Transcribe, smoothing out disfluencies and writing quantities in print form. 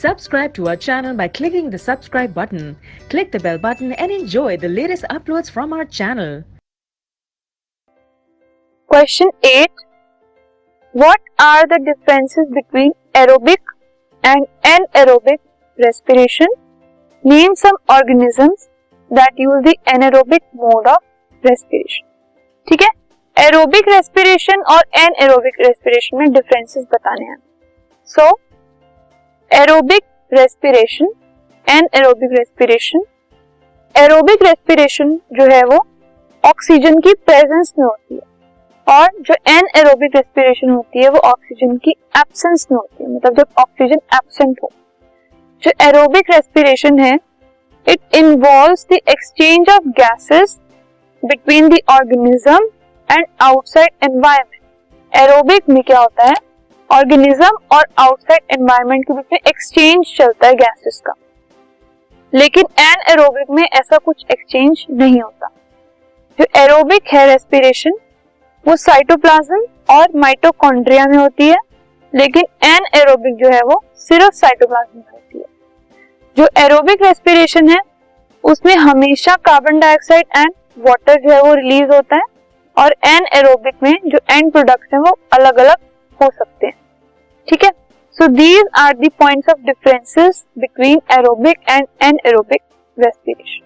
Subscribe to our channel by clicking the subscribe button. Click the bell button and enjoy the latest uploads from our channel. Question 8. What are the differences between aerobic and anaerobic respiration? Name some organisms that use the anaerobic mode of respiration. ठीक है, aerobic respiration और एनाएरोबिक respiration में differences बताने हैं. So aerobic respiration, anaerobic respiration. Aerobic respiration जो है वो oxygen की प्रेजेंस में होती है और जो एनाएरोबिक रेस्पिरेशन होती है वो ऑक्सीजन की एब्सेंस में होती है, मतलब जब ऑक्सीजन एब्सेंट हो. जो एरोबिक रेस्पिरेशन है, it involves the exchange of gases between the organism and outside environment. Aerobic में क्या होता है, ऑर्गेनिज्म और आउटसाइड एनवायरनमेंट के बीच में एक्सचेंज चलता है गैसेस का. लेकिन एनाएरोबिक में ऐसा कुछ एक्सचेंज नहीं होता. जो एरोबिक है रेस्पिरेशन वो साइटोप्लाज्म और माइटोकॉन्ड्रिया में होती है, लेकिन एनाएरोबिक जो है वो सिर्फ साइटोप्लाज्म में होती है. जो एरोबिक रेस्पिरेशन है उसमें हमेशा कार्बन डाइऑक्साइड एंड वाटर जो है वो रिलीज होता है और एनाएरोबिक में जो एंड प्रोडक्ट्स हैं वो अलग अलग हो सकते हैं. ठीक है, so these are the points of differences between aerobic and anaerobic respiration.